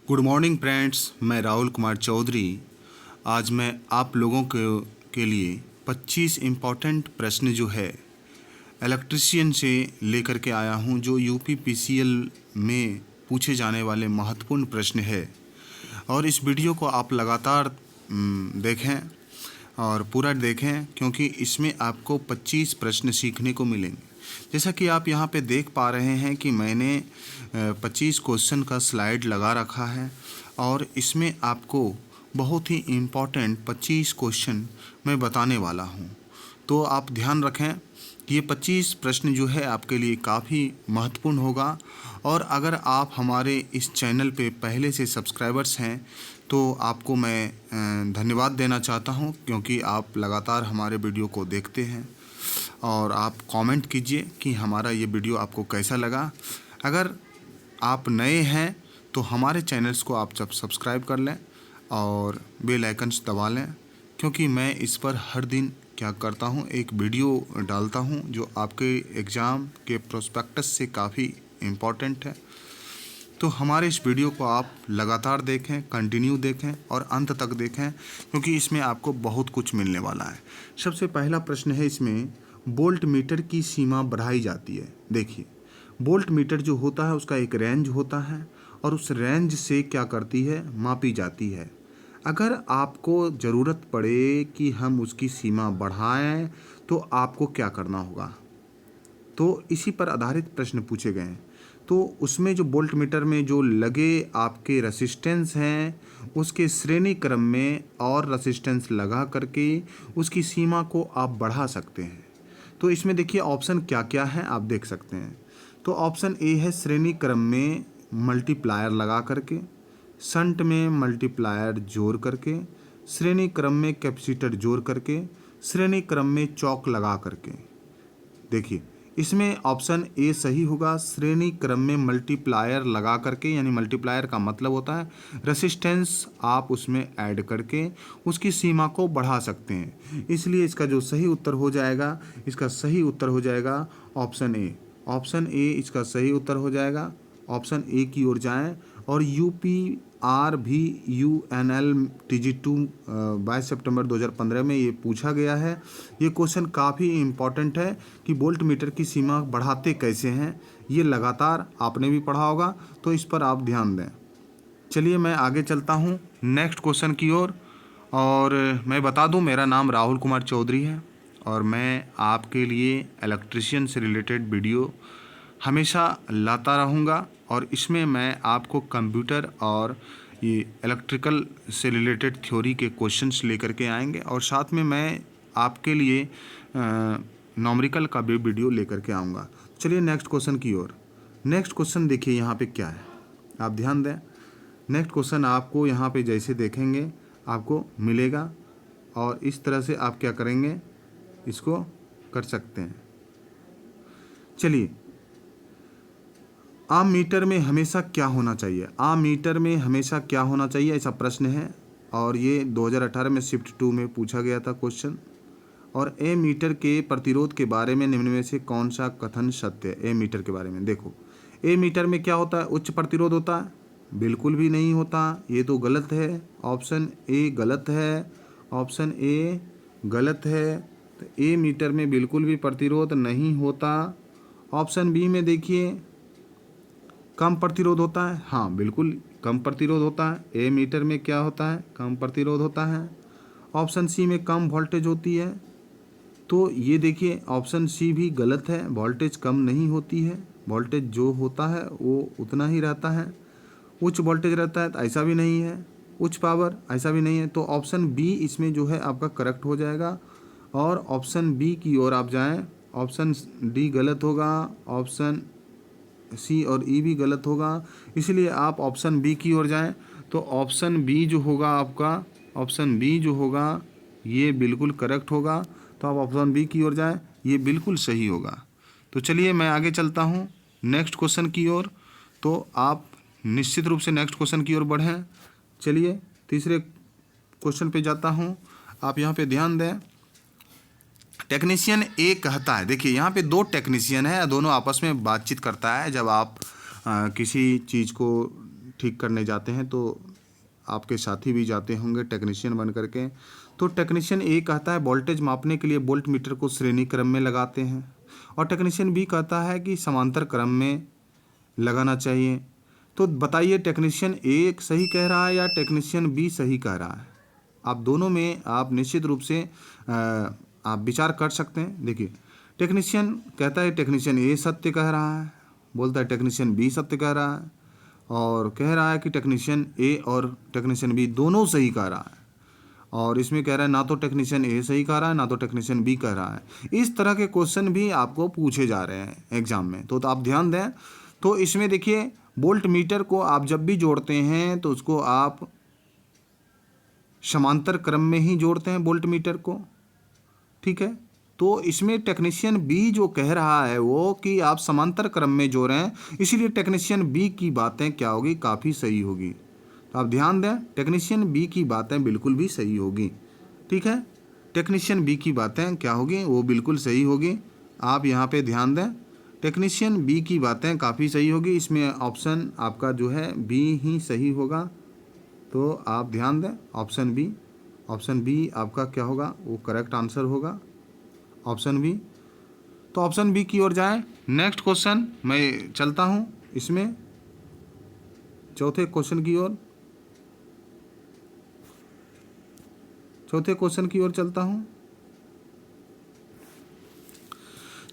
Good morning friends, मैं राहुल कुमार चौधरी। आज मैं आप लोगों के लिए 25 इम्पॉर्टेंट प्रश्न जो है इलेक्ट्रीशियन से लेकर के आया हूं, जो यूपी पीसीएल में पूछे जाने वाले महत्वपूर्ण प्रश्न है। और इस वीडियो को आप लगातार देखें और पूरा देखें, क्योंकि इसमें आपको 25 प्रश्न सीखने को मिलेंगे। जैसा कि आप यहाँ पे देख पा रहे हैं कि मैंने 25 क्वेश्चन का स्लाइड लगा रखा है और इसमें आपको बहुत ही इम्पॉर्टेंट 25 क्वेश्चन मैं बताने वाला हूँ। तो आप ध्यान रखें कि ये 25 प्रश्न जो है आपके लिए काफ़ी महत्वपूर्ण होगा। और अगर आप हमारे इस चैनल पे पहले से सब्सक्राइबर्स हैं तो आपको मैं धन्यवाद देना चाहता हूँ, क्योंकि आप लगातार हमारे वीडियो को देखते हैं। और आप कमेंट कीजिए कि हमारा ये वीडियो आपको कैसा लगा। अगर आप नए हैं तो हमारे चैनल्स को आप जब सब्सक्राइब कर लें और बेल आइकन्स दबा लें, क्योंकि मैं इस पर हर दिन क्या करता हूँ, एक वीडियो डालता हूँ जो आपके एग्ज़ाम के प्रोस्पेक्टस से काफ़ी इम्पॉर्टेंट है। तो हमारे इस वीडियो को आप लगातार देखें, कंटिन्यू देखें और अंत तक देखें, क्योंकि इसमें आपको बहुत कुछ मिलने वाला है। सबसे पहला प्रश्न है इसमें, वोल्ट मीटर की सीमा बढ़ाई जाती है। देखिए, वोल्ट मीटर जो होता है उसका एक रेंज होता है और उस रेंज से क्या करती है, मापी जाती है। अगर आपको ज़रूरत पड़े कि हम उसकी सीमा बढ़ाएं तो आपको क्या करना होगा। तो इसी पर आधारित प्रश्न पूछे गए हैं। तो उसमें जो वोल्ट मीटर में जो लगे आपके रेसिस्टेंस हैं उसके श्रेणी क्रम में और रेसिस्टेंस लगा करके उसकी सीमा को आप बढ़ा सकते हैं। तो इसमें देखिए ऑप्शन क्या क्या है, आप देख सकते हैं। तो ऑप्शन ए है श्रेणी क्रम में मल्टीप्लायर लगा करके, शंट में मल्टीप्लायर जोड़ करके, श्रेणी क्रम में कैपेसिटर जोड़ करके, श्रेणी क्रम में चौक लगा करके। देखिए, इसमें ऑप्शन ए सही होगा, श्रेणी क्रम में मल्टीप्लायर लगा करके। यानी मल्टीप्लायर का मतलब होता है रेसिस्टेंस आप उसमें ऐड करके उसकी सीमा को बढ़ा सकते हैं। इसलिए इसका जो सही उत्तर हो जाएगा, इसका सही उत्तर हो जाएगा ऑप्शन ए। ऑप्शन ए इसका सही उत्तर हो जाएगा। ऑप्शन ए की ओर जाएं और UPRVUNL TG2 22 सितंबर 2015 में ये पूछा गया है। ये क्वेश्चन काफ़ी इम्पॉर्टेंट है कि वोल्ट मीटर की सीमा बढ़ाते कैसे हैं। ये लगातार आपने भी पढ़ा होगा, तो इस पर आप ध्यान दें। चलिए मैं आगे चलता हूँ नेक्स्ट क्वेश्चन की ओर। और मैं बता दूँ, मेरा नाम राहुल कुमार चौधरी है और मैं आपके लिए इलेक्ट्रिशियन से रिलेटेड वीडियो हमेशा लाता रहूँगा। और इसमें मैं आपको कंप्यूटर और ये इलेक्ट्रिकल से रिलेटेड थ्योरी के क्वेश्चंस लेकर के आएंगे, और साथ में मैं आपके लिए नॉमरिकल का भी वीडियो लेकर के आऊँगा। चलिए नेक्स्ट क्वेश्चन की ओर। नेक्स्ट क्वेश्चन देखिए यहाँ पे क्या है, आप ध्यान दें। नेक्स्ट क्वेश्चन आपको यहाँ पे जैसे देखेंगे आपको मिलेगा, और इस तरह से आप क्या करेंगे, इसको कर सकते हैं। चलिए, आम मीटर में हमेशा क्या होना चाहिए। आम मीटर में हमेशा क्या होना चाहिए, ऐसा प्रश्न है, और ये 2018 में शिफ्ट 2 में पूछा गया था क्वेश्चन। और ए मीटर के प्रतिरोध के बारे में निम्न में से कौन सा कथन सत्य है। ए मीटर के बारे में देखो, ए मीटर में क्या होता है, उच्च प्रतिरोध होता है, बिल्कुल भी नहीं होता, ये तो गलत है। ऑप्शन ए गलत है, ऑप्शन ए गलत है। तो ए मीटर में बिल्कुल भी प्रतिरोध नहीं होता। ऑप्शन बी में देखिए, कम प्रतिरोध होता है, हाँ बिल्कुल कम प्रतिरोध होता है। ए मीटर में क्या होता है, कम प्रतिरोध होता है। ऑप्शन सी में कम वोल्टेज होती है। तो ये देखिए ऑप्शन सी भी गलत है, वोल्टेज कम नहीं होती है, वोल्टेज जो होता है वो उतना ही रहता है। उच्च वोल्टेज रहता है तो ऐसा भी नहीं है, उच्च पावर ऐसा भी नहीं है। तो ऑप्शन बी इसमें जो है आपका करेक्ट हो जाएगा, और ऑप्शन बी की ओर आप जाएं। ऑप्शन डी गलत होगा, ऑप्शन सी और ई भी गलत होगा, इसलिए आप ऑप्शन बी की ओर जाएं। तो ऑप्शन बी जो होगा आपका, ऑप्शन बी जो होगा ये बिल्कुल करेक्ट होगा। तो आप ऑप्शन बी की ओर जाएं, ये बिल्कुल सही होगा। तो चलिए मैं आगे चलता हूँ नेक्स्ट क्वेश्चन की ओर। तो आप निश्चित रूप से नेक्स्ट क्वेश्चन की ओर बढ़ें। चलिए तीसरे क्वेश्चन पे जाता हूँ, आप यहाँ पे ध्यान दें। टेक्नीशियन ए कहता है, देखिए यहाँ पे दो टेक्नीशियन है, दोनों आपस में बातचीत करता है। जब आप किसी चीज़ को ठीक करने जाते हैं तो आपके साथी भी जाते होंगे टेक्नीशियन बन करके। तो टेक्नीशियन ए कहता है वोल्टेज मापने के लिए वोल्ट मीटर को श्रेणी क्रम में लगाते हैं, और टेक्नीशियन बी कहता है कि समांतर क्रम में लगाना चाहिए। तो बताइए टेक्नीशियन ए सही कह रहा है या टेक्नीशियन बी सही कह रहा है? आप दोनों में आप निश्चित रूप से आप विचार कर सकते हैं। देखिए, टेक्नीशियन कहता है टेक्नीशियन ए सत्य कह रहा है, बोलता है टेक्नीशियन बी सत्य कह रहा है, और कह रहा है कि टेक्नीशियन ए और टेक्नीशियन बी दोनों सही कह रहा है। और इसमें कह रहा है ना तो टेक्नीशियन ए सही कह रहा है ना तो टेक्नीशियन बी कह रहा है। इस तरह के क्वेश्चन भी आपको पूछे जा रहे हैं एग्जाम में, तो आप ध्यान दें। तो इसमें देखिए, वोल्ट मीटर को आप जब भी जोड़ते हैं तो उसको आप समांतर क्रम में ही जोड़ते हैं वोल्ट मीटर को, ठीक है। तो इसमें टेक्नीशियन बी जो कह रहा है वो कि आप समांतर क्रम में जोड़ रहे हैं, इसीलिए टेक्नीशियन बी की बातें क्या होगी, काफ़ी सही होगी। तो आप ध्यान दें, टेक्नीशियन बी की बातें बिल्कुल भी सही होगी, ठीक है। टेक्नीशियन बी की बातें क्या होगी, वो बिल्कुल सही होगी। आप यहाँ पे ध्यान दें, टेक्नीशियन बी की बातें काफ़ी सही होगी। इसमें ऑप्शन आपका जो है बी ही सही होगा। तो आप ध्यान दें, ऑप्शन बी आपका क्या होगा, वो करेक्ट आंसर होगा, ऑप्शन बी। तो ऑप्शन बी की ओर जाएं। नेक्स्ट क्वेश्चन मैं चलता हूँ इसमें चौथे क्वेश्चन की ओर चलता हूँ।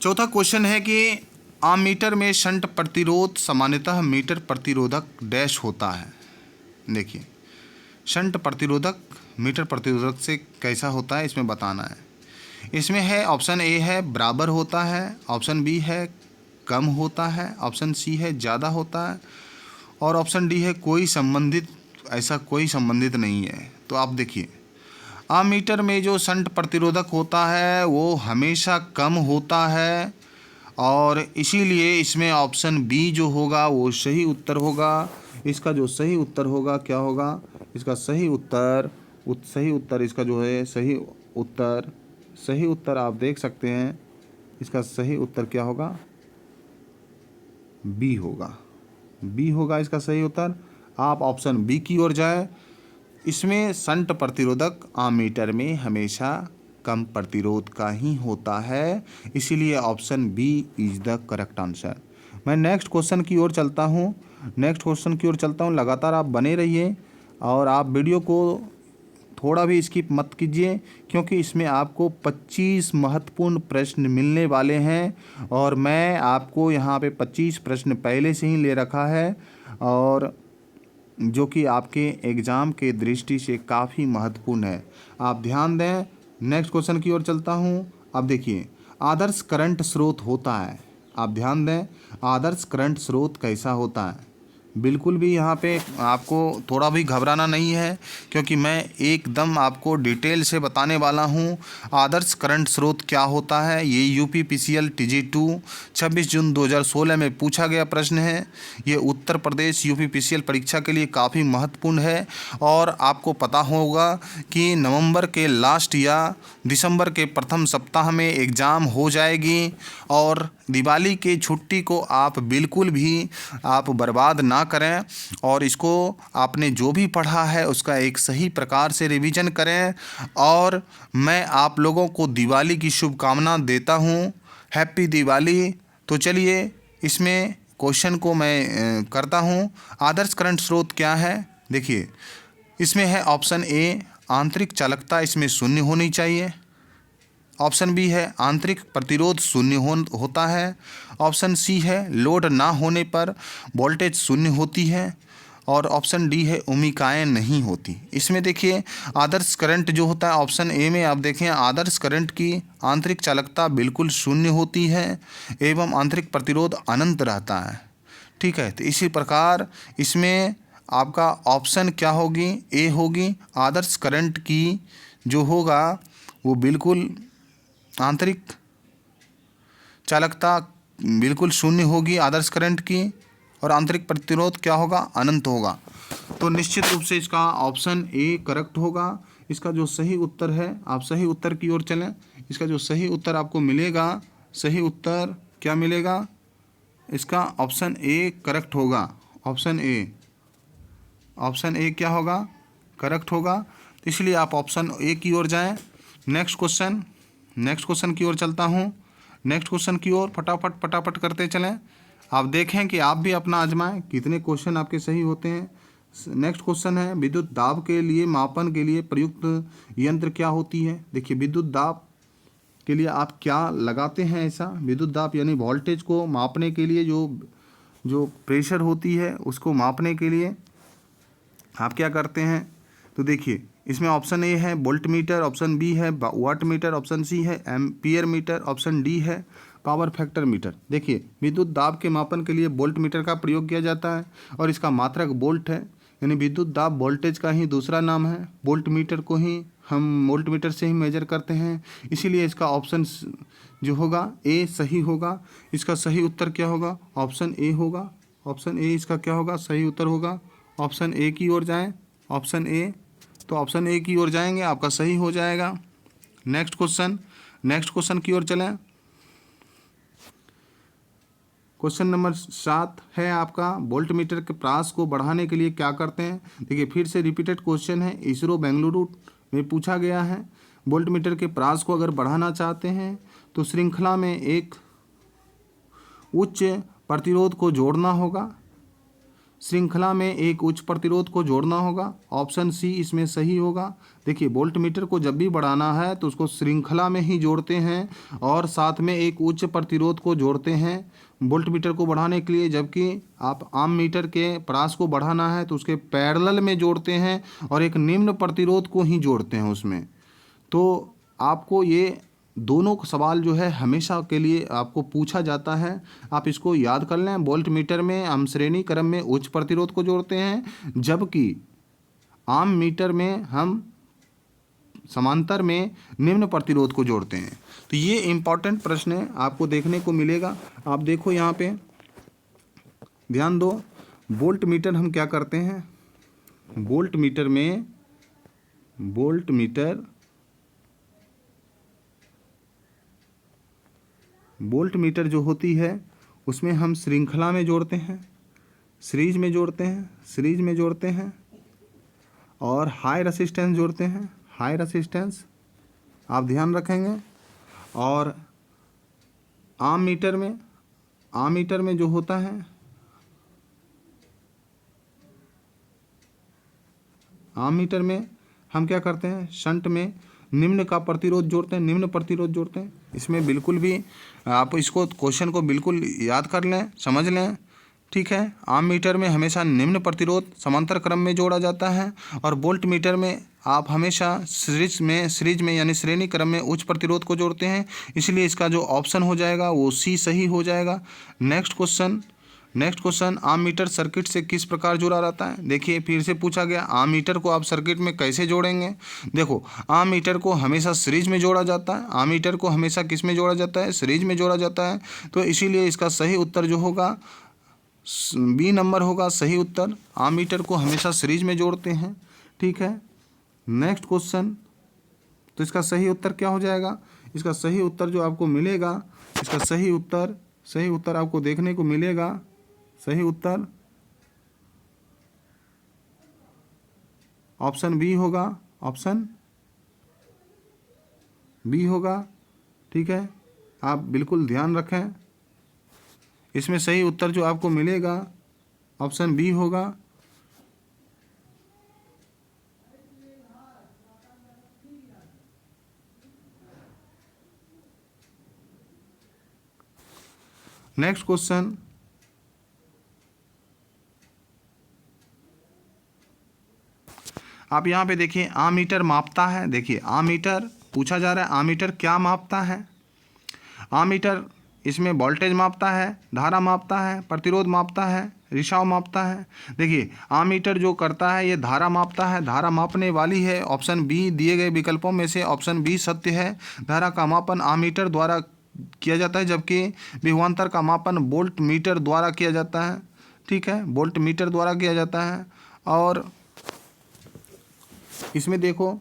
चौथा क्वेश्चन है कि आममीटर में शंट प्रतिरोध सामान्यतः मीटर प्रतिरोधक डैश होता है। देखिए, शंट प्रतिरोधक मीटर प्रतिरोधक से कैसा होता है इसमें बताना है। इसमें है ऑप्शन ए है बराबर होता है, ऑप्शन बी है कम होता है, ऑप्शन सी है ज़्यादा होता है, और ऑप्शन डी है कोई संबंधित नहीं है। तो आप देखिए, आममीटर में जो शंट प्रतिरोधक होता है वो हमेशा कम होता है, और इसीलिए इसमें ऑप्शन बी जो होगा वो सही उत्तर होगा। इसका जो सही उत्तर होगा क्या होगा, इसका सही उत्तर इसका जो है सही उत्तर आप देख सकते हैं, इसका सही उत्तर क्या होगा, बी होगा इसका सही उत्तर। आप ऑप्शन बी की ओर जाए। इसमें शंट प्रतिरोधक आममीटर में हमेशा कम प्रतिरोध का ही होता है, इसीलिए option B is the correct answer. मैं नेक्स्ट क्वेश्चन की ओर चलता हूँ। लगातार आप बने रहिए और आप वीडियो को थोड़ा भी स्किप मत कीजिए, क्योंकि इसमें आपको 25 महत्वपूर्ण प्रश्न मिलने वाले हैं, और मैं आपको यहाँ पे 25 प्रश्न पहले से ही ले रखा है, और जो कि आपके एग्ज़ाम के दृष्टि से काफ़ी महत्वपूर्ण है। आप ध्यान दें। नेक्स्ट क्वेश्चन की ओर चलता हूँ। अब देखिए, आदर्श करंट स्रोत होता है। आप ध्यान दें, आदर्श करंट स्रोत कैसा होता है। बिल्कुल भी यहाँ पे आपको थोड़ा भी घबराना नहीं है, क्योंकि मैं एकदम आपको डिटेल से बताने वाला हूँ आदर्श करंट स्रोत क्या होता है। ये यूपीपीसीएल TG2 26 जून 2016 में पूछा गया प्रश्न है। ये उत्तर प्रदेश यूपीपीसीएल परीक्षा के लिए काफ़ी महत्वपूर्ण है, और आपको पता होगा कि नवंबर के लास्ट या दिसंबर के प्रथम सप्ताह में एग्ज़ाम हो जाएगी, और दिवाली की छुट्टी को आप बिल्कुल भी आप बर्बाद ना करें, और इसको आपने जो भी पढ़ा है उसका एक सही प्रकार से रिवीजन करें। और मैं आप लोगों को दिवाली की शुभकामना देता हूँ। हैप्पी दिवाली। तो चलिए, इसमें क्वेश्चन को मैं करता हूँ। आदर्श करंट स्रोत क्या है, देखिए, इसमें है ऑप्शन ए आंतरिक चालकता इसमें शून्य होनी चाहिए, ऑप्शन बी है आंतरिक प्रतिरोध शून्य होता है, ऑप्शन सी है लोड ना होने पर वोल्टेज शून्य होती है, और ऑप्शन डी है ओमिकाएँ नहीं होती। इसमें देखिए, आदर्श करंट जो होता है ऑप्शन ए में आप देखें, आदर्श करंट की आंतरिक चालकता बिल्कुल शून्य होती है एवं आंतरिक प्रतिरोध अनंत रहता है, ठीक है। तो इसी प्रकार इसमें आपका ऑप्शन क्या होगी, ए होगी। आदर्श करंट की जो होगा वो बिल्कुल आंतरिक चालकता बिल्कुल शून्य होगी आदर्श करंट की, और आंतरिक प्रतिरोध क्या होगा, अनंत होगा। तो निश्चित रूप से इसका ऑप्शन ए करेक्ट होगा। इसका जो सही उत्तर है, आप सही उत्तर की ओर चलें। इसका जो सही उत्तर आपको मिलेगा, सही उत्तर क्या मिलेगा, इसका ऑप्शन ए करेक्ट होगा, ऑप्शन ए। ऑप्शन ए क्या होगा, करेक्ट होगा। तो इसलिए आप ऑप्शन ए की ओर जाएं। नेक्स्ट क्वेश्चन की ओर चलता हूँ। नेक्स्ट क्वेश्चन की ओर फटाफट फटाफट करते चलें। आप देखें कि आप भी अपना आजमाएं कितने क्वेश्चन आपके सही होते हैं। नेक्स्ट क्वेश्चन है, विद्युत दाब के लिए मापन के लिए प्रयुक्त यंत्र क्या होती है। देखिए, विद्युत दाब के लिए आप क्या लगाते हैं ऐसा। विद्युत दाब यानी वोल्टेज को मापने के लिए जो प्रेशर होती है उसको मापने के लिए आप क्या करते हैं। तो देखिए, इसमें ऑप्शन ए है वोल्ट मीटर, ऑप्शन बी है वाट मीटर, ऑप्शन सी है एम्पियर मीटर, ऑप्शन डी है पावर फैक्टर मीटर। देखिए, विद्युत दाब के मापन के लिए वोल्ट मीटर का प्रयोग किया जाता है और इसका मात्रक वोल्ट है, यानी विद्युत दाब वोल्टेज का ही दूसरा नाम है। वोल्ट मीटर को ही हम वोल्ट मीटर से ही मेजर करते हैं, इसीलिए इसका ऑप्शन जो होगा ए सही होगा। इसका सही उत्तर क्या होगा, ऑप्शन ए होगा। ऑप्शन ए इसका क्या होगा, सही उत्तर होगा। ऑप्शन ए की ओर जाएं, ऑप्शन ए। तो ऑप्शन ए की ओर जाएंगे, आपका सही हो जाएगा। नेक्स्ट क्वेश्चन की ओर चलें। क्वेश्चन नंबर 7 है आपका, वोल्ट मीटर के प्रास को बढ़ाने के लिए क्या करते हैं। देखिए, फिर से रिपीटेड क्वेश्चन है, इसरो बेंगलुरु में पूछा गया है। वोल्ट मीटर के प्रास को अगर बढ़ाना चाहते हैं तो श्रृंखला में एक उच्च प्रतिरोध को जोड़ना होगा। श्रृंखला में एक उच्च प्रतिरोध को जोड़ना होगा। ऑप्शन सी इसमें सही होगा। देखिए, वोल्ट मीटर को जब भी बढ़ाना है तो उसको श्रृंखला में ही जोड़ते हैं और साथ में एक उच्च प्रतिरोध को जोड़ते हैं वोल्ट मीटर को बढ़ाने के लिए। जबकि आप आम मीटर के प्रास को बढ़ाना है तो उसके पैरेलल में जोड़ते हैं और एक निम्न प्रतिरोध को ही जोड़ते हैं उसमें। तो आपको ये दोनों सवाल जो है हमेशा के लिए आपको पूछा जाता है, आप इसको याद कर लें। वोल्ट मीटर में हम श्रेणी क्रम में उच्च प्रतिरोध को जोड़ते हैं, जबकि आम मीटर में हम समांतर में निम्न प्रतिरोध को जोड़ते हैं। तो ये इम्पॉर्टेंट प्रश्न है, आपको देखने को मिलेगा। आप देखो यहाँ पे ध्यान दो, वोल्ट मीटर हम क्या करते हैं। वोल्ट मीटर जो होती है उसमें हम श्रृंखला में जोड़ते हैं, सीरीज में जोड़ते हैं और हाई रेसिस्टेंस जोड़ते हैं, हाई रेसिस्टेंस आप ध्यान रखेंगे। और आम मीटर में जो होता है, आम मीटर में हम क्या करते हैं, शंट में निम्न प्रतिरोध जोड़ते हैं। इसमें बिल्कुल भी आप इसको क्वेश्चन को बिल्कुल याद कर लें, समझ लें, ठीक है। आम मीटर में हमेशा निम्न प्रतिरोध समांतर क्रम में जोड़ा जाता है और वोल्ट मीटर में आप हमेशा सीरीज में यानी श्रेणी क्रम में उच्च प्रतिरोध को जोड़ते हैं। इसलिए इसका जो ऑप्शन हो जाएगा वो सी सही हो जाएगा। नेक्स्ट क्वेश्चन, आम मीटर सर्किट से किस प्रकार जुड़ा रहता है। देखिए, फिर से पूछा गया आम मीटर को आप सर्किट में कैसे जोड़ेंगे। देखो, आम मीटर को हमेशा सीरीज में जोड़ा जाता है। आम मीटर को हमेशा किस में जोड़ा जाता है, सीरीज में जोड़ा जाता है। तो इसीलिए इसका सही उत्तर जो होगा बी नंबर होगा सही उत्तर। आम मीटर को हमेशा सीरीज में जोड़ते हैं, ठीक है। नेक्स्ट क्वेश्चन, तो इसका सही उत्तर क्या हो जाएगा। इसका सही उत्तर जो आपको मिलेगा, इसका सही उत्तर आपको देखने को मिलेगा। सही उत्तर ऑप्शन बी होगा, ठीक है। आप बिल्कुल ध्यान रखें, इसमें सही उत्तर जो आपको मिलेगा ऑप्शन बी होगा। नेक्स्ट क्वेश्चन, आप यहाँ पे देखिए आम मीटर मापता है। देखिए, आम मीटर पूछा जा रहा है, आम मीटर क्या मापता है। आम मीटर इसमें वोल्टेज मापता है, धारा मापता है, प्रतिरोध मापता है, रिसाव मापता है। देखिए, आम मीटर जो करता है ये धारा मापता है, धारा मापने वाली है। ऑप्शन बी दिए गए विकल्पों में से ऑप्शन बी सत्य है। धारा का मापन आम मीटर द्वारा किया जाता है, जबकि विभवांतर का मापन वोल्ट मीटर द्वारा किया जाता है, ठीक है। वोल्ट मीटर द्वारा किया जाता है। और इसमें देखो,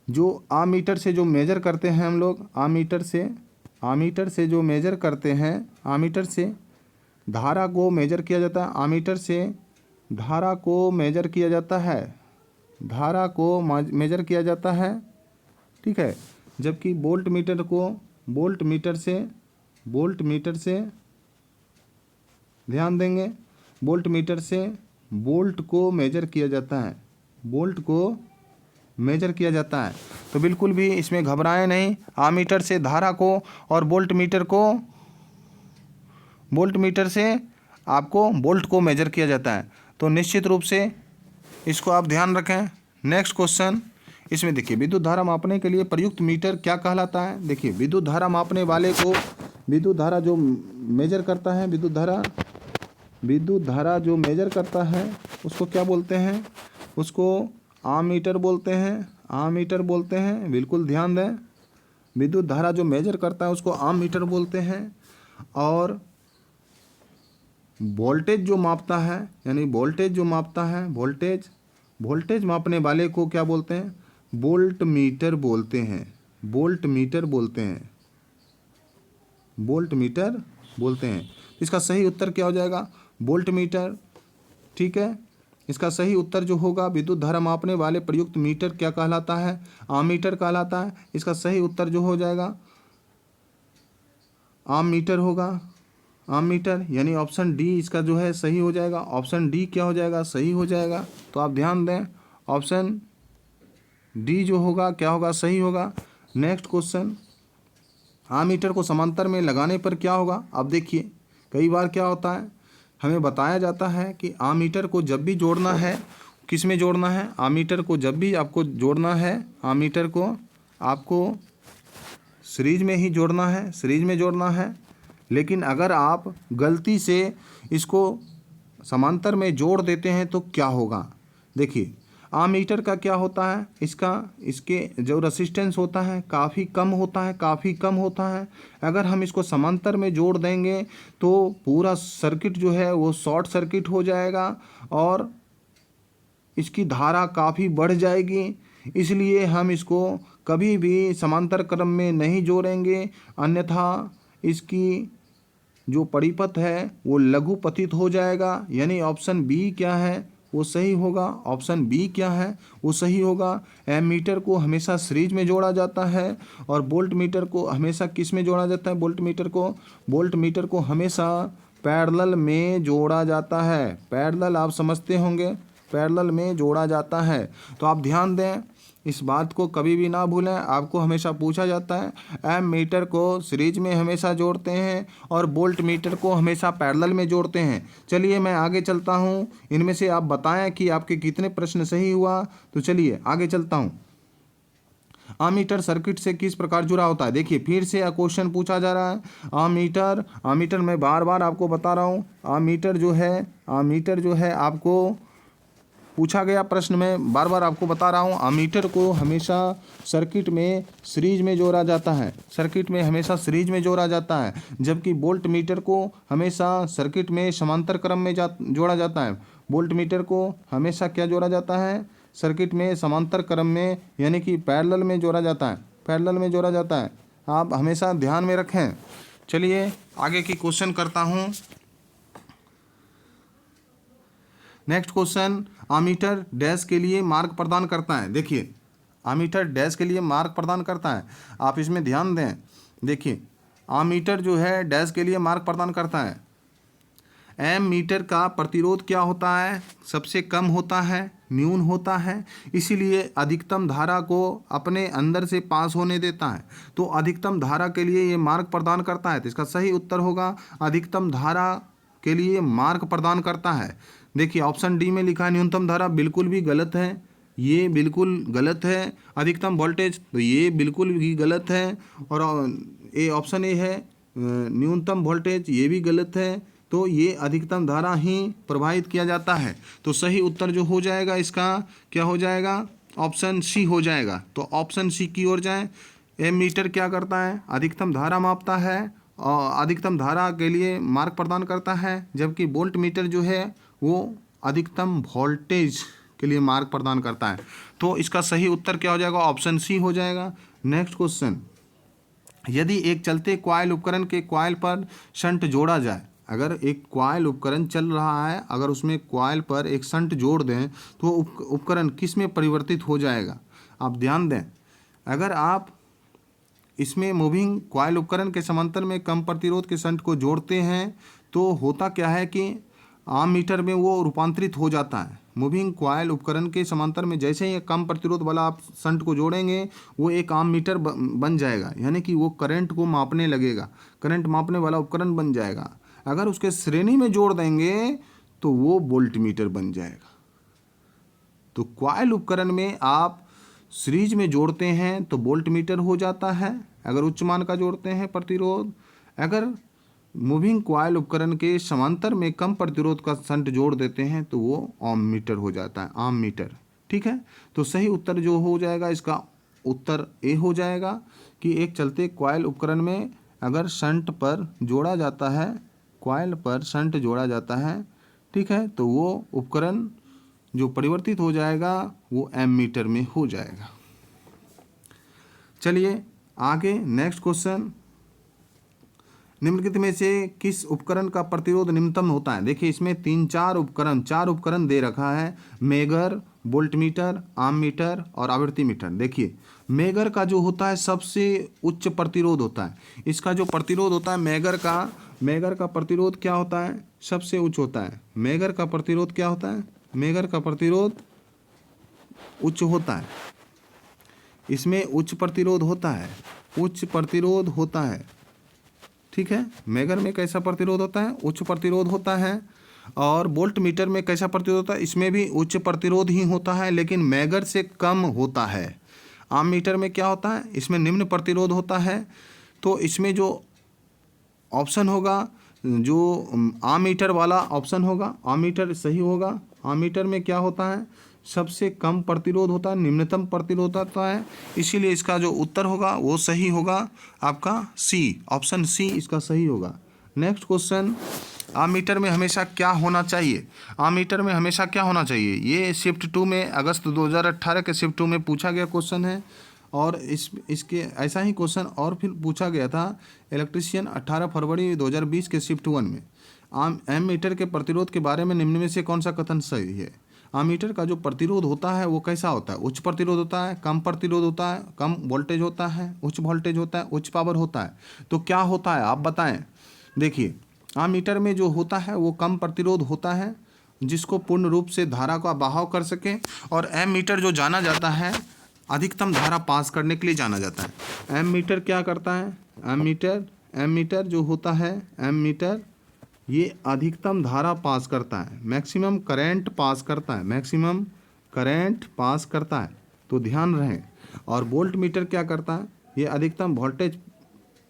जो आम मीटर से जो मेजर करते हैं हम लोग, आम मीटर से जो मेजर करते हैं, आम मीटर से धारा को मेजर किया जाता है। आम मीटर से धारा को मेजर किया जाता है, धारा को मेजर किया जाता है, ठीक है। जबकि वोल्ट मीटर को वोल्ट मीटर से ध्यान देंगे, वोल्ट मीटर से वोल्ट को मेजर किया जाता है, वोल्ट को मेजर किया जाता है। तो बिल्कुल भी इसमें घबराएं नहीं, आमीटर से धारा को और वोल्ट मीटर से आपको वोल्ट को मेजर किया जाता है। तो निश्चित रूप से इसको आप ध्यान रखें। नेक्स्ट क्वेश्चन, इसमें देखिए विद्युत धारा मापने के लिए प्रयुक्त मीटर क्या कहलाता है। देखिए विद्युत धारा मापने वाले को, विद्युत धारा जो मेजर करता है, विद्युत धारा जो मेजर करता है उसको क्या बोलते हैं, उसको आमीटर बोलते हैं। बिल्कुल ध्यान दें, विद्युत धारा जो मेजर करता है उसको आमीटर बोलते हैं। और वोल्टेज जो मापता है, यानी वोल्टेज मापने वाले को क्या बोलते हैं, वोल्ट मीटर बोलते हैं। इसका सही उत्तर क्या हो जाएगा, वोल्ट मीटर, ठीक है। इसका सही उत्तर जो होगा, विद्युत धारा मापने वाले प्रयुक्त मीटर क्या कहलाता है, आमीटर कहलाता है। इसका सही उत्तर जो हो जाएगा आमीटर होगा, आमीटर, यानी ऑप्शन डी इसका जो है सही हो जाएगा। ऑप्शन डी क्या हो जाएगा, सही हो जाएगा। तो आप ध्यान दें, ऑप्शन डी जो होगा क्या होगा, सही होगा। नेक्स्ट क्वेश्चन, आमीटर को समांतर में लगाने पर क्या होगा। अब देखिए कई बार क्या होता है, हमें बताया जाता है कि आमीटर को जब भी जोड़ना है, किस में जोड़ना है, आमीटर को जब भी आपको जोड़ना है, आमीटर को आपको सीरीज में ही जोड़ना है, सीरीज में जोड़ना है। लेकिन अगर आप गलती से इसको समांतर में जोड़ देते हैं तो क्या होगा। देखिए आमीटर का क्या होता है, इसके जो रेसिस्टेंस होता है काफ़ी कम होता है। अगर हम इसको समांतर में जोड़ देंगे तो पूरा सर्किट जो है वो शॉर्ट सर्किट हो जाएगा और इसकी धारा काफ़ी बढ़ जाएगी। इसलिए हम इसको कभी भी समांतर क्रम में नहीं जोड़ेंगे, अन्यथा इसकी जो परिपथ है वो लघुपतित हो जाएगा। यानी ऑप्शन बी क्या है वो सही होगा, ऑप्शन बी क्या है वो सही होगा। एमीटर को हमेशा सीरीज में जोड़ा जाता है और वोल्ट मीटर को हमेशा किस में जोड़ा जाता है, वोल्ट मीटर को हमेशा पैरेलल में जोड़ा जाता है। पैरेलल आप समझते होंगे, पैरेलल में जोड़ा जाता है। तो आप ध्यान दें, इस बात को कभी भी ना भूलें। आपको हमेशा पूछा जाता है एम मीटर को सीरीज में हमेशा जोड़ते हैं और वोल्ट मीटर को हमेशा पैरेलल में जोड़ते हैं। चलिए मैं आगे चलता हूँ, इनमें से आप बताएं कि आपके कितने प्रश्न सही हुआ। तो चलिए आगे चलता हूँ। आमीटर सर्किट से किस प्रकार जुड़ा होता है। देखिए फिर से क्वेश्चन पूछा जा रहा है। आमीटर मैं बार बार आपको बता रहा हूँ, आमीटर जो है आपको पूछा गया प्रश्न में बार बार आपको बता रहा हूँ। आमीटर को हमेशा सर्किट में सीरीज में जोड़ा जाता है, जबकि वोल्ट मीटर को हमेशा सर्किट में समांतर क्रम में जोड़ा जाता है। वोल्ट मीटर को हमेशा क्या जोड़ा जाता है, सर्किट में समांतर क्रम में, यानी कि पैरेलल में जोड़ा जाता है। आप हमेशा ध्यान में रखें। चलिए आगे की क्वेश्चन करता हूँ। नेक्स्ट क्वेश्चन, आमीटर डैश के लिए मार्ग प्रदान करता है। देखिए आमीटर डैश के लिए मार्ग प्रदान करता है, आप इसमें ध्यान दें। देखिए आमीटर जो है डैश के लिए मार्ग प्रदान करता है। एम मीटर का प्रतिरोध क्या होता है, सबसे कम होता है, न्यून होता है, इसीलिए अधिकतम धारा को अपने अंदर से पास होने देता है। तो अधिकतम धारा के लिए ये मार्ग प्रदान करता है। तो इसका सही उत्तर होगा अधिकतम धारा के लिए मार्ग प्रदान करता है। देखिए ऑप्शन डी में लिखा है न्यूनतम धारा, बिल्कुल भी गलत है, ये बिल्कुल गलत है। अधिकतम वोल्टेज, तो ये बिल्कुल भी गलत है। और ये ऑप्शन ए है न्यूनतम वोल्टेज, ये भी गलत है। तो ये अधिकतम धारा ही प्रवाहित किया जाता है। तो सही उत्तर जो हो जाएगा इसका क्या हो जाएगा, ऑप्शन सी हो जाएगा। तो ऑप्शन सी की ओर जाएं। एम मीटर क्या करता है, अधिकतम धारा मापता है और अधिकतम धारा के लिए मार्ग प्रदान करता है, जबकि वोल्ट मीटर जो है वो अधिकतम वोल्टेज के लिए मार्ग प्रदान करता है। तो इसका सही उत्तर क्या हो जाएगा, ऑप्शन सी हो जाएगा। नेक्स्ट क्वेश्चन, यदि एक चलते कॉइल उपकरण के कॉइल पर शंट जोड़ा जाए, अगर एक कॉइल उपकरण चल रहा है, अगर उसमें कॉइल पर एक शंट जोड़ दें तो उपकरण किस में परिवर्तित हो जाएगा? आप ध्यान दें, अगर आप इसमें मूविंग कॉइल उपकरण के समांतर में कम प्रतिरोध के शंट को जोड़ते हैं तो होता क्या है कि आम मीटर में वो रूपांतरित हो जाता है। मूविंग कॉइल उपकरण के समांतर में जैसे ही कम प्रतिरोध वाला आप शंट को जोड़ेंगे वो एक आम मीटर बन जाएगा, यानी कि वो करंट को मापने लगेगा, करंट मापने वाला उपकरण बन जाएगा। अगर उसके श्रेणी में जोड़ देंगे तो वो वोल्ट मीटर बन जाएगा। तो कॉइल उपकरण में आप सीरीज में जोड़ते हैं तो वोल्ट मीटर हो जाता है, अगर उच्च मान का जोड़ते हैं प्रतिरोध। अगर मूविंग कॉइल उपकरण के समांतर में कम प्रतिरोध का शंट जोड़ देते हैं तो वो ओम मीटर हो जाता है, आम मीटर। ठीक है, तो सही उत्तर जो हो जाएगा इसका उत्तर ए हो जाएगा कि एक चलते कॉइल उपकरण में अगर शंट पर जोड़ा जाता है, कॉइल पर शंट जोड़ा जाता है, ठीक है, तो वो उपकरण जो परिवर्तित हो जाएगा वो एम मीटर में हो जाएगा। चलिए आगे नेक्स्ट क्वेश्चन, निम्नलिखित में से किस उपकरण का प्रतिरोध निम्नतम होता है? देखिए इसमें चार उपकरण दे रखा है, मेगर, वोल्टमीटर, आम मीटर और आवृत्ति मीटर। देखिए मेगर का जो होता है सबसे उच्च प्रतिरोध होता है, इसका जो प्रतिरोध होता है मेगर का प्रतिरोध क्या होता है? सबसे उच्च होता है। मेगर का प्रतिरोध क्या होता है? मेगर का प्रतिरोध उच्च होता है, इसमें उच्च प्रतिरोध होता है, उच्च प्रतिरोध होता है। ठीक है, मेगर में कैसा प्रतिरोध होता है? उच्च प्रतिरोध होता है। और वोल्ट मीटर में कैसा प्रतिरोध होता है? इसमें भी उच्च प्रतिरोध ही होता है लेकिन मेगर से कम होता है। आम मीटर में क्या होता है? इसमें निम्न प्रतिरोध होता है। तो इसमें जो ऑप्शन होगा, जो आम मीटर वाला ऑप्शन होगा, आम मीटर सही होगा। आम मीटर में क्या होता है? सबसे कम प्रतिरोध होता है, निम्नतम प्रतिरोध होता है, इसीलिए इसका जो उत्तर होगा वो सही होगा आपका सी, ऑप्शन सी इसका सही होगा। नेक्स्ट क्वेश्चन, आम मीटर में हमेशा क्या होना चाहिए? आम मीटर में हमेशा क्या होना चाहिए? ये शिफ्ट 2 में अगस्त 2018 के शिफ्ट 2 में पूछा गया क्वेश्चन है और इसके ऐसा ही क्वेश्चन और फिर पूछा गया था इलेक्ट्रीशियन 18 फरवरी 2020 के शिफ्ट 1 में। एम मीटर के प्रतिरोध के बारे में निम्न में से कौन सा कथन सही है? आम मीटर का जो प्रतिरोध होता है वो कैसा होता है? उच्च प्रतिरोध होता है, कम प्रतिरोध होता है, कम वोल्टेज होता है, उच्च वोल्टेज होता है, उच्च पावर होता है। तो क्या होता है आप बताएं। देखिए आम मीटर में जो होता है वो कम प्रतिरोध होता है जिसको पूर्ण रूप से धारा का बहाव कर सके, और एम मीटर जो जाना जाता है अधिकतम धारा पास करने के लिए जाना जाता है। एम मीटर क्या करता है? एम मीटर जो होता है, एम मीटर ये अधिकतम धारा पास करता है, मैक्सिमम करंट पास करता है, मैक्सिमम करंट पास करता है, तो ध्यान रहे। और वोल्ट मीटर क्या करता है? ये अधिकतम वोल्टेज,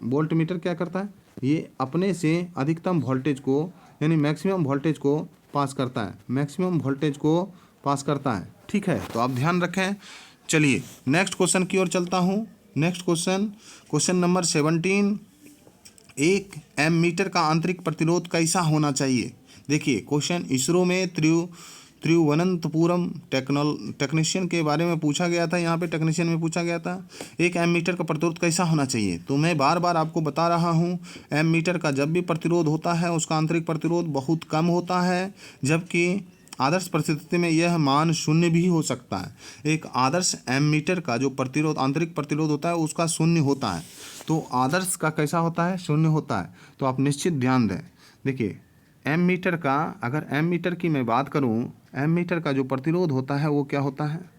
वोल्ट मीटर क्या करता है? ये अपने से अधिकतम वोल्टेज को यानी मैक्सिमम वोल्टेज को पास करता है, मैक्सिमम वोल्टेज को पास करता है। ठीक है, तो आप ध्यान रखें। चलिए नेक्स्ट क्वेश्चन की ओर चलता हूँ। नेक्स्ट क्वेश्चन, क्वेश्चन नंबर 17, एक एम मीटर का आंतरिक प्रतिरोध कैसा होना चाहिए? देखिए क्वेश्चन इसरो में तिरुवनंतपुरम टेक्नीशियन के बारे में पूछा गया था, यहाँ पे टेक्नीशियन में पूछा गया था एक एम मीटर का प्रतिरोध कैसा होना चाहिए। तो मैं बार बार आपको बता रहा हूँ एम मीटर का जब भी प्रतिरोध होता है उसका आंतरिक प्रतिरोध बहुत कम होता है, जबकि आदर्श परिस्थिति में यह मान शून्य भी हो सकता है। एक आदर्श एम मीटर का जो प्रतिरोध, आंतरिक प्रतिरोध होता है उसका शून्य होता है। तो आदर्श का कैसा होता है? शून्य होता है। तो आप निश्चित ध्यान दें। देखिए एम मीटर का, अगर एम मीटर की मैं बात करूं, एम मीटर का जो प्रतिरोध होता है वो क्या होता है?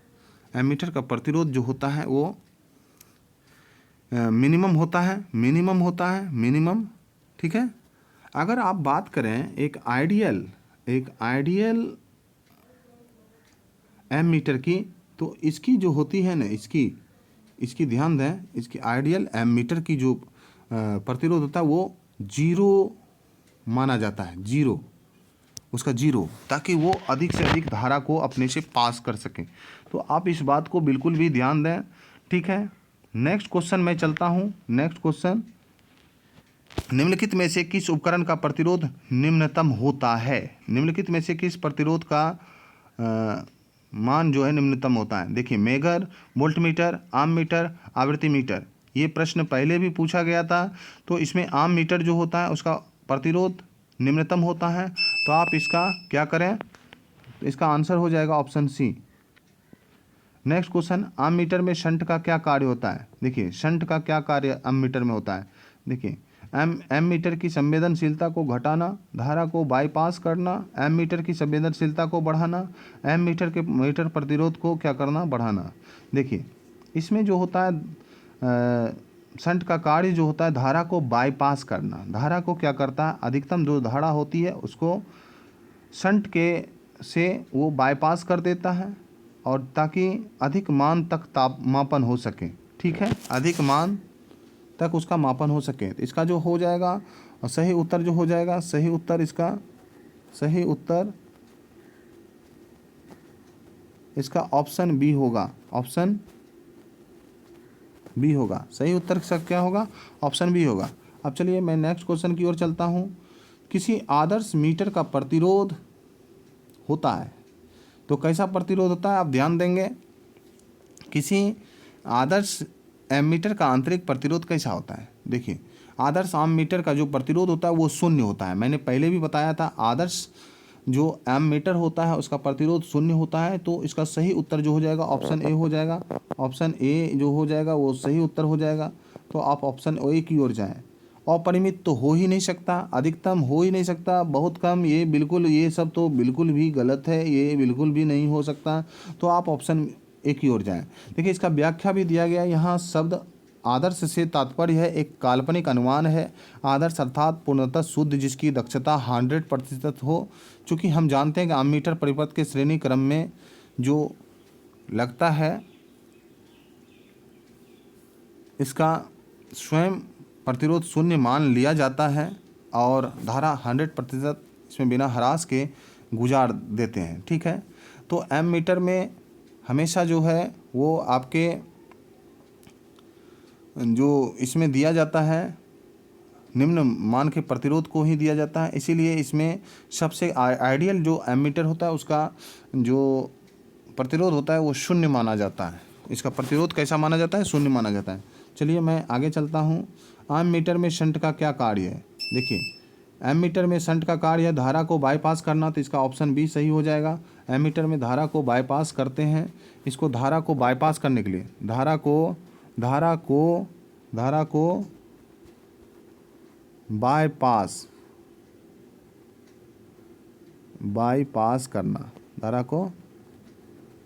एम मीटर का प्रतिरोध जो होता है वो मिनिमम होता है, मिनिमम होता है, मिनिमम। ठीक है, अगर आप बात करें एक आइडियल एम मीटर की, तो इसकी जो होती है ना, इसकी ध्यान दें, इसकी आइडियल एम मीटर की जो प्रतिरोध होता है वो 0 माना जाता है, 0, उसका 0, ताकि वो अधिक से अधिक धारा को अपने से पास कर सकें। तो आप इस बात को बिल्कुल भी ध्यान दें। ठीक है, नेक्स्ट क्वेश्चन मैं चलता हूँ। नेक्स्ट क्वेश्चन, निम्नलिखित में से किस उपकरण का प्रतिरोध निम्नतम होता है? निम्नलिखित में से किस प्रतिरोध का मान जो है निम्नतम होता है? देखिए मेगर, वोल्टमीटर, आम मीटर, आवृत्ति मीटर। ये प्रश्न पहले भी पूछा गया था। तो इसमें आम मीटर जो होता है उसका प्रतिरोध निम्नतम होता है। तो आप इसका क्या करें, इसका आंसर हो जाएगा option C. Next question, ammeter में शंट का क्या कार्य होता है। देखिए शंट का क्या कार्य एमीटर में होता है। देखिए एमीटर की संवेदनशीलता को घटाना, धारा को बाईपास करना, एमीटर की संवेदनशीलता को बढ़ाना, एमीटर के मीटर प्रतिरोध को क्या करना, बढ़ाना। देखिए इसमें जो होता है शंट का कार्य जो होता है धारा को बाईपास करना। धारा को क्या करता है, अधिकतम जो धारा होती है उसको शंट के से वो बाईपास कर देता है, और ताकि अधिक मान तक मापन हो सके। ठीक है, अधिक मान तक उसका मापन हो सके। तो इसका जो हो जाएगा और सही उत्तर जो हो जाएगा, सही उत्तर इसका, सही उत्तर इसका ऑप्शन बी होगा। ऑप्शन बी होगा, सही उत्तर इसका क्या होगा, ऑप्शन बी होगा। अब चलिए मैं नेक्स्ट क्वेश्चन की ओर चलता हूँ। किसी आदर्श मीटर का प्रतिरोध होता है, तो कैसा प्रतिरोध होता है आप ध्यान देंगे। किसी आदर्श एमीटर का आंतरिक प्रतिरोध कैसा होता है। देखिए आदर्श एमीटर का जो प्रतिरोध होता है वो शून्य होता है। मैंने पहले भी बताया था आदर्श जो एमीटर होता है उसका प्रतिरोध शून्य होता है। तो इसका सही उत्तर जो हो जाएगा ऑप्शन ए हो जाएगा। ऑप्शन ए जो हो जाएगा वो सही उत्तर हो जाएगा। तो आप ऑप्शन ए की ओर जाएं। अपरिमित तो हो ही नहीं सकता, अधिकतम हो ही नहीं सकता, बहुत कम, ये बिल्कुल, ये सब तो बिल्कुल भी गलत है, ये बिल्कुल भी नहीं हो सकता। तो आप ऑप्शन ए की ओर जाएं। देखिए इसका व्याख्या भी दिया गया है। यहाँ शब्द आदर्श से तात्पर्य है एक काल्पनिक अनुमान है। आदर्श अर्थात पूर्णतः शुद्ध जिसकी दक्षता 100% हो। चूँकि हम जानते हैं कि एमीटर परिपथ के श्रेणी क्रम में जो लगता है इसका स्वयं प्रतिरोध शून्य मान लिया जाता है, और धारा 100% इसमें बिना ह्रास के गुजार देते हैं। ठीक है, तो एमीटर में हमेशा जो है वो आपके जो इसमें दिया जाता है निम्न मान के प्रतिरोध को ही दिया जाता है। इसीलिए इसमें सबसे आइडियल जो एमीटर होता है उसका जो प्रतिरोध होता है वो शून्य माना जाता है। इसका प्रतिरोध कैसा माना जाता है, शून्य माना जाता है। चलिए मैं आगे चलता हूँ। एमीटर में शंट का क्या कार्य है। देखिए एमीटर में शंट का कार्य है धारा को बाईपास करना। तो इसका ऑप्शन बी सही हो जाएगा। एमीटर में धारा को बाईपास करते हैं। इसको धारा को बाईपास करने के लिए धारा को बाईपास करना, धारा को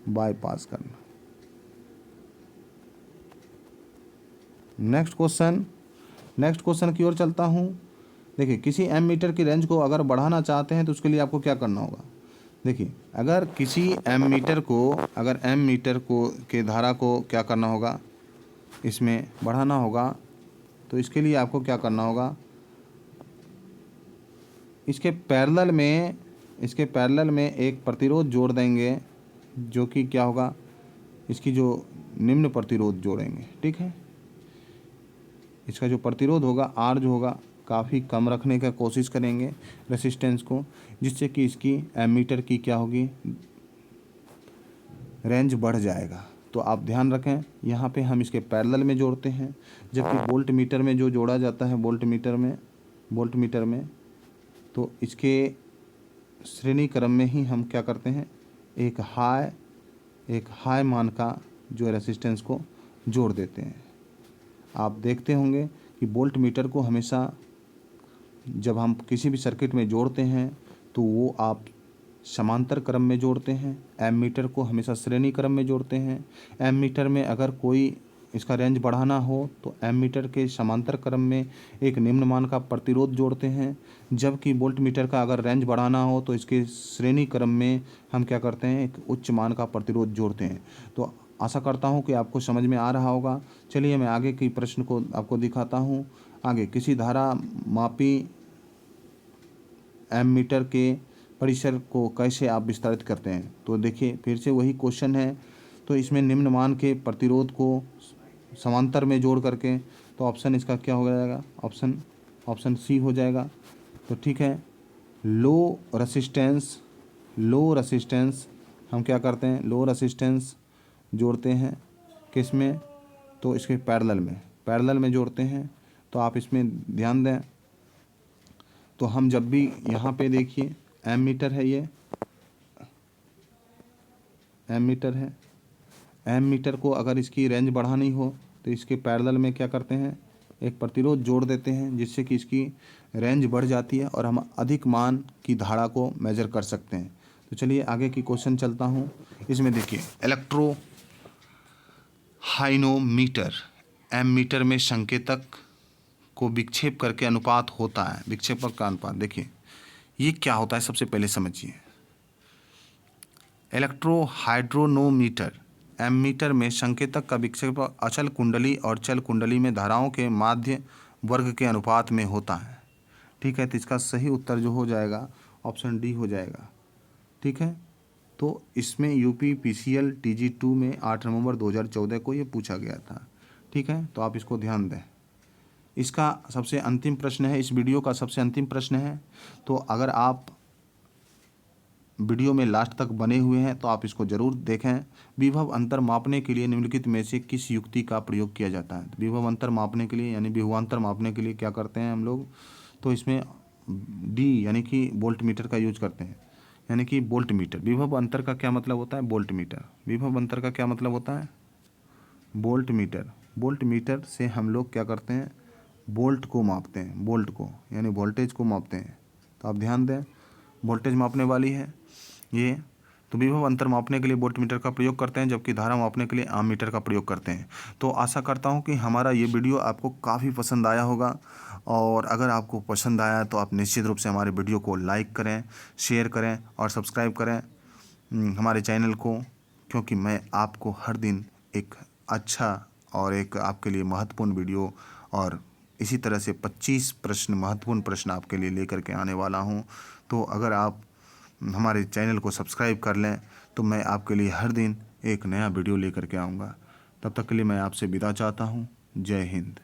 बाईपास करना। नेक्स्ट क्वेश्चन की ओर चलता हूँ। देखिए किसी एमीटर की रेंज को अगर बढ़ाना चाहते हैं तो उसके लिए आपको क्या करना होगा। देखिए अगर किसी एमीटर को के धारा को क्या करना होगा, इसमें बढ़ाना होगा। तो इसके लिए आपको क्या करना होगा, इसके पैरेलल में एक प्रतिरोध जोड़ देंगे, जो कि क्या होगा, इसकी जो निम्न प्रतिरोध जोड़ेंगे। ठीक है, इसका जो प्रतिरोध होगा आर जो होगा काफ़ी कम रखने का कोशिश करेंगे रेसिस्टेंस को, जिससे कि इसकी एमीटर की क्या होगी, रेंज बढ़ जाएगा। तो आप ध्यान रखें यहाँ पे हम इसके पैरेलल में जोड़ते हैं, जबकि वोल्ट मीटर में जो जोड़ा जाता है वोल्ट मीटर में तो इसके श्रेणी क्रम में ही हम क्या करते हैं, एक हाई मान का जो रेसिस्टेंस को जोड़ देते हैं। आप देखते होंगे कि वोल्ट मीटर को हमेशा जब हम किसी भी सर्किट में जोड़ते हैं तो वो आप समांतर क्रम में जोड़ते हैं। एमीटर को हमेशा श्रेणी क्रम में जोड़ते हैं। एमीटर में अगर कोई इसका रेंज बढ़ाना हो तो एमीटर के समांतर क्रम में एक निम्न मान का प्रतिरोध जोड़ते हैं, जबकि वोल्ट मीटर का अगर रेंज बढ़ाना हो तो इसके श्रेणी क्रम में हम क्या करते हैं, एक उच्च मान का प्रतिरोध जोड़ते हैं। तो आशा करता हूं कि आपको समझ में आ रहा होगा। चलिए मैं आगे की प्रश्न को आपको दिखाता हूं। आगे किसी धारा मापी एमीटर के परिसर को कैसे आप विस्तारित करते हैं। तो देखिए फिर से वही क्वेश्चन है। तो इसमें निम्न मान के प्रतिरोध को समांतर में जोड़ करके, तो ऑप्शन इसका क्या हो जाएगा, ऑप्शन सी हो जाएगा। तो ठीक है, लो रेसिस्टेंस हम क्या करते हैं, लो रेसिस्टेंस जोड़ते हैं किस में, तो इसके पैरेलल में जोड़ते हैं। तो आप इसमें ध्यान दें, तो हम जब भी यहाँ पे देखिए एम मीटर है, ये एम मीटर है। एम मीटर को अगर इसकी रेंज बढ़ानी हो तो इसके पैरेलल में क्या करते हैं, एक प्रतिरोध जोड़ देते हैं, जिससे कि इसकी रेंज बढ़ जाती है और हम अधिक मान की धारा को मेजर कर सकते हैं। तो चलिए आगे की क्वेश्चन चलता हूँ। इसमें देखिए इलेक्ट्रो हाइनोमीटर, एम मीटर में संकेतक को विक्षेप करके अनुपात होता है, विक्षेपक का अनुपात। देखिए ये क्या होता है, सबसे पहले समझिए। इलेक्ट्रो हाइड्रोनोमीटर, एम मीटर में संकेतक का विक्षेपक अचल कुंडली और चल कुंडली में धाराओं के माध्य वर्ग के अनुपात में होता है। ठीक है, तो इसका सही उत्तर जो हो जाएगा ऑप्शन डी हो जाएगा। ठीक है, तो इसमें यूपी पीसीएल TG2 में 8 नवंबर 2014 को ये पूछा गया था। ठीक है, तो आप इसको ध्यान दें। इसका सबसे अंतिम प्रश्न है, इस वीडियो का सबसे अंतिम प्रश्न है। तो अगर आप वीडियो में लास्ट तक बने हुए हैं तो आप इसको ज़रूर देखें। विभव अंतर मापने के लिए निम्नलिखित में से किस युक्ति का प्रयोग किया जाता है? विभव अंतर मापने के लिए यानी विभवांतर मापने के लिए क्या करते हैं हम लोग? तो इसमें डी यानी कि वोल्ट मीटर का यूज करते हैं, यानी कि वोल्ट मीटर। विभव अंतर का क्या मतलब होता है? Volt meter. विभव अंतर का क्या मतलब होता है? Volt meter. वोल्ट मीटर से हम लोग क्या करते हैं, वोल्ट को मापते हैं, वोल्ट को यानी वोल्टेज को मापते हैं। तो आप ध्यान दें, वोल्टेज मापने वाली है ये। तो विभव अंतर मापने के लिए वोल्ट मीटर का प्रयोग करते हैं, जबकि धारा मापने के लिए आम मीटर का प्रयोग करते हैं। तो आशा करता हूँ कि हमारा ये वीडियो आपको काफ़ी पसंद आया होगा, और अगर आपको पसंद आया तो आप निश्चित रूप से हमारे वीडियो को लाइक करें, शेयर करें और सब्सक्राइब करें हमारे चैनल को, क्योंकि मैं आपको हर दिन एक अच्छा और एक आपके लिए महत्वपूर्ण वीडियो और इसी तरह से 25 प्रश्न, महत्वपूर्ण प्रश्न आपके लिए लेकर के आने वाला हूं। तो अगर आप हमारे चैनल को सब्सक्राइब कर लें तो मैं आपके लिए हर दिन एक नया वीडियो लेकर के आऊँगा। तब तक के लिए मैं आपसे विदा चाहता हूँ। जय हिंद।